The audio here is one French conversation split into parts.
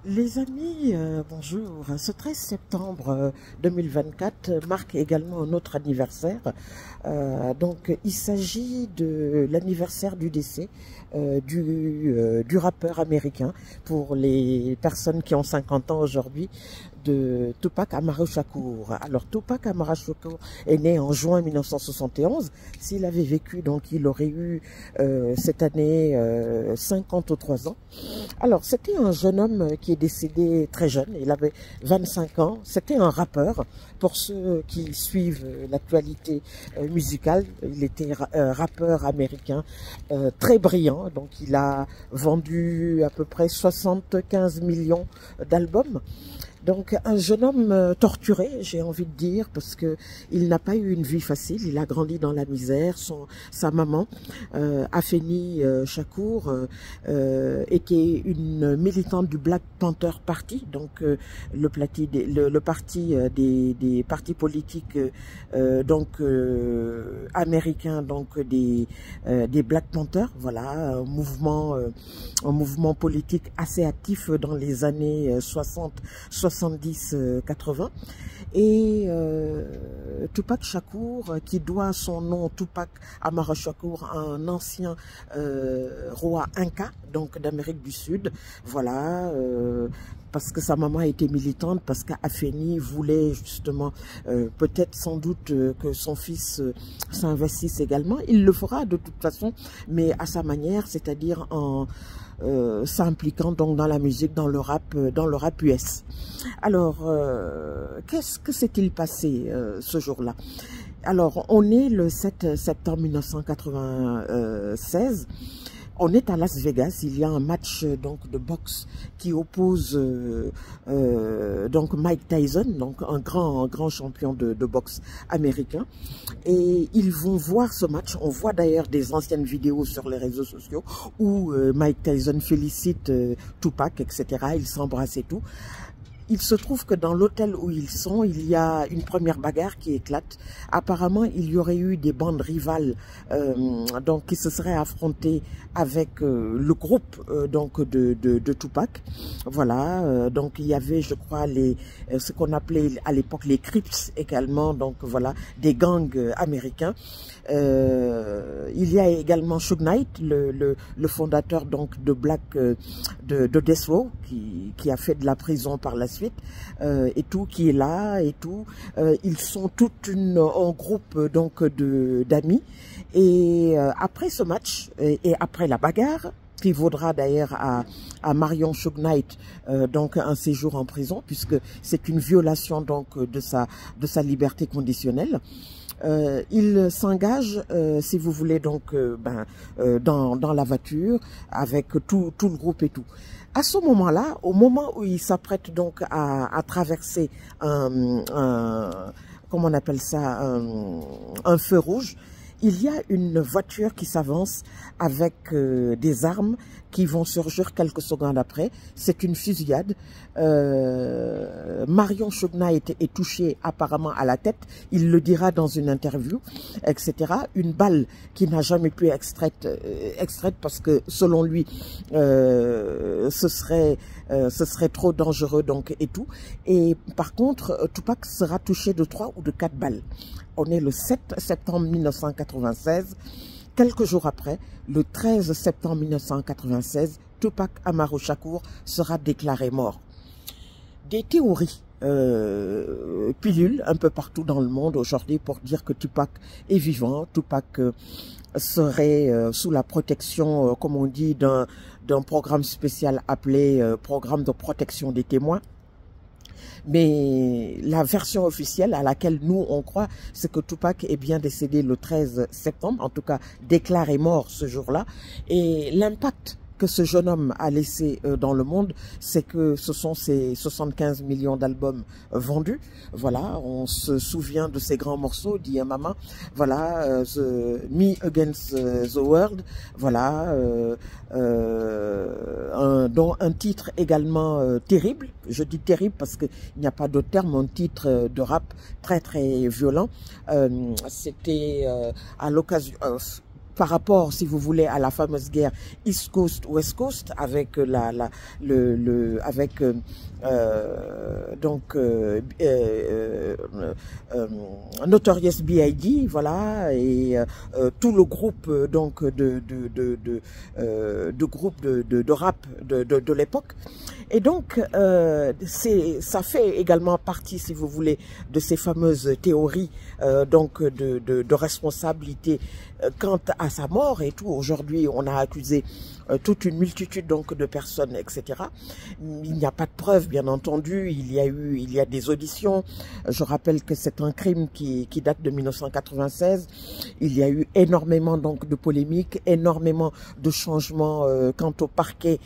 Les amis, bonjour. Ce 13 septembre 2024 marque également notre anniversaire. Donc, il s'agit de l'anniversaire du décès du rappeur américain. Pour les personnes qui ont 50 ans aujourd'hui, de Tupac Amaru Shakur. Alors, Tupac Amaru Shakur est né en juin 1971. S'il avait vécu, donc, il aurait eu cette année 53 ans. Alors, c'était un jeune homme qui est décédé très jeune. Il avait 25 ans. C'était un rappeur. Pour ceux qui suivent l'actualité musicale, il était rappeur américain très brillant. Donc, il a vendu à peu près 75 millions d'albums. Donc un jeune homme torturé, j'ai envie de dire, parce que il n'a pas eu une vie facile. Il a grandi dans la misère. Sa maman, Afeni Shakur, était une militante du Black Panther Party, donc le parti des partis politiques américains, donc des Black Panthers. Voilà, un mouvement politique assez actif dans les années 70, 80. Et Tupac Shakur, qui doit son nom, Tupac Amaru Shakur, à un ancien roi Inca, donc d'Amérique du Sud. Voilà, parce que sa maman était militante, parce qu'Afeni voulait justement, peut-être sans doute que son fils s'investisse également. Il le fera de toute façon, mais à sa manière, c'est-à-dire en s'impliquant donc dans la musique, dans le rap US. Alors, qu'est-ce que s'est-il passé ce jour-là? Alors, on est le 7 septembre 1996. On est à Las Vegas, il y a un match donc de boxe qui oppose donc Mike Tyson, donc un grand champion de boxe américain, et ils vont voir ce match. On voit d'ailleurs des anciennes vidéos sur les réseaux sociaux où Mike Tyson félicite Tupac, etc. Ils s'embrassent et tout. Il se trouve que dans l'hôtel où ils sont, il y a une première bagarre qui éclate. Apparemment, il y aurait eu des bandes rivales donc qui se seraient affrontées avec le groupe donc de Tupac. Voilà, donc il y avait, je crois, ce qu'on appelait à l'époque les Crips également, donc voilà, des gangs américains. Il y a également Suge Knight, le fondateur donc de Death Row, qui a fait de la prison par la suite, et tout, qui est là et tout. Ils sont tout un groupe donc d'amis. Et après ce match et après la bagarre, qui vaudra d'ailleurs à Marion Suge Knight donc un séjour en prison, puisque c'est une violation donc de sa liberté conditionnelle. Il s'engage, si vous voulez, donc dans la voiture avec tout le groupe et tout. À ce moment-là, au moment où il s'apprête donc à traverser comment on appelle ça, un feu rouge, il y a une voiture qui s'avance avec des armes qui vont surgir quelques secondes après. C'est une fusillade. Marion Suge Knight est touchée apparemment à la tête. Il le dira dans une interview, etc. Une balle qui n'a jamais pu être extraite parce que selon lui, ce serait trop dangereux donc et tout. Et par contre, Tupac sera touché de 3 ou de 4 balles. On est le 7 septembre 1996. Quelques jours après, le 13 septembre 1996, Tupac Amaru Shakur sera déclaré mort. Des théories pilulent un peu partout dans le monde aujourd'hui pour dire que Tupac est vivant. Tupac serait sous la protection, comme on dit, d'un programme spécial appelé programme de protection des témoins. Mais la version officielle à laquelle nous on croit, c'est que Tupac est bien décédé le 13 septembre, en tout cas déclaré mort ce jour-là. Et l'impact que ce jeune homme a laissé dans le monde, c'est que ce sont ces 75 millions d'albums vendus. Voilà, on se souvient de ces grands morceaux, dit maman. Voilà, Me Against the World. Voilà, dont un titre également terrible. Je dis terrible parce qu'il n'y a pas d'autre terme, un titre de rap très violent. C'était à l'occasion... par rapport, si vous voulez, à la fameuse guerre East Coast West Coast avec Notorious B.I.G. voilà, et tout le groupe donc de rap de l'époque. Et donc ça fait également partie, si vous voulez, de ces fameuses théories donc de responsabilité quant à sa mort et tout. Aujourd'hui, on a accusé toute une multitude donc de personnes, etc. Il n'y a pas de preuves, bien entendu. Il y a des auditions. Je rappelle que c'est un crime qui date de 1996. Il y a eu énormément donc de polémiques, énormément de changements quant au parquet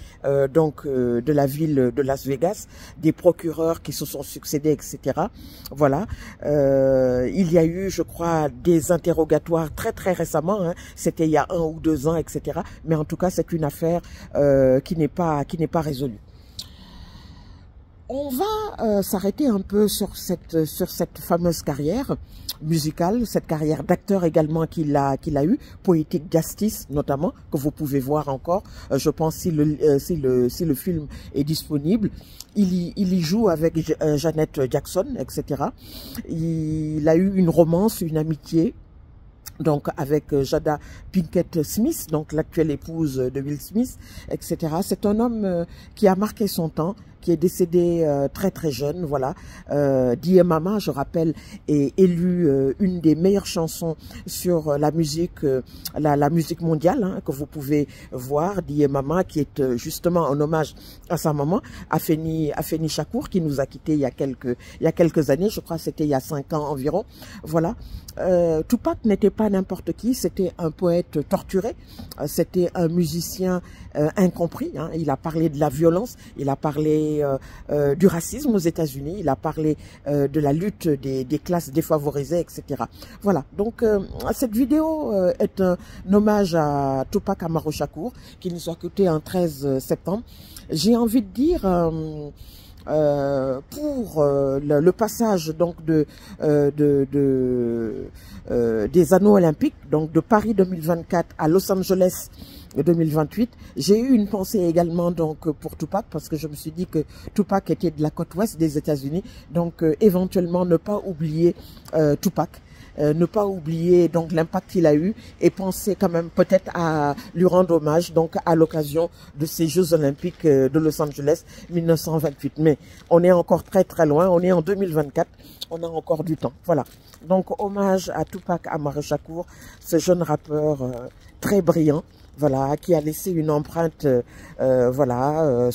donc de la ville de Las Vegas, des procureurs qui se sont succédés, etc. Voilà. Il y a eu, je crois, des interrogatoires très récemment. Hein. C'était il y a 1 ou 2 ans, etc. Mais en tout cas, c'est une affaire qui n'est pas résolue. On va s'arrêter un peu sur cette fameuse carrière musicale, cette carrière d'acteur également qu'il a eu, Poetic Justice notamment, que vous pouvez voir encore. Je pense si le film est disponible. Il y joue avec Janet Jackson, etc. Il a eu une romance, une amitié, donc avec Jada Pinkett Smith, donc l'actuelle épouse de Will Smith, etc. C'est un homme qui a marqué son temps, qui est décédé très jeune, voilà. Die Mama, je rappelle, est élue une des meilleures chansons sur la musique mondiale, hein, que vous pouvez voir. Die Mama, qui est justement un hommage à sa maman, Afeni Shakur, qui nous a quittés il y a quelques années, je crois que c'était il y a 5 ans environ, voilà. Tupac n'était pas n'importe qui, c'était un poète torturé, c'était un musicien incompris, hein. Il a parlé de la violence, il a parlé du racisme aux États-Unis, il a parlé de la lutte des classes défavorisées, etc. Voilà, donc cette vidéo est un hommage à Tupac Amaru Shakur, qui nous a quittés un 13 septembre. J'ai envie de dire... pour le passage donc des anneaux olympiques, donc de Paris 2024 à Los Angeles 2028, j'ai eu une pensée également donc pour Tupac, parce que je me suis dit que Tupac était de la côte ouest des États-Unis, donc éventuellement ne pas oublier Tupac. Ne pas oublier donc l'impact qu'il a eu et penser quand même peut-être à lui rendre hommage donc à l'occasion de ces Jeux Olympiques de Los Angeles 1928. Mais on est encore très loin, on est en 2024, on a encore du temps. Voilà. Donc hommage à Tupac Amaru Shakur, ce jeune rappeur très brillant. Voilà, qui a laissé une empreinte, voilà,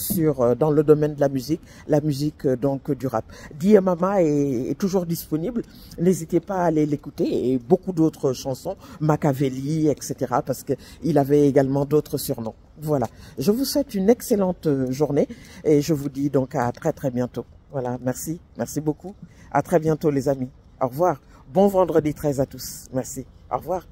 dans le domaine de la musique donc du rap. Die Mama est toujours disponible. N'hésitez pas à aller l'écouter, et beaucoup d'autres chansons, Machiavelli, etc. Parce que il avait également d'autres surnoms. Voilà. Je vous souhaite une excellente journée et je vous dis donc à très bientôt. Voilà, merci beaucoup. À très bientôt les amis. Au revoir. Bon vendredi 13 à tous. Merci. Au revoir.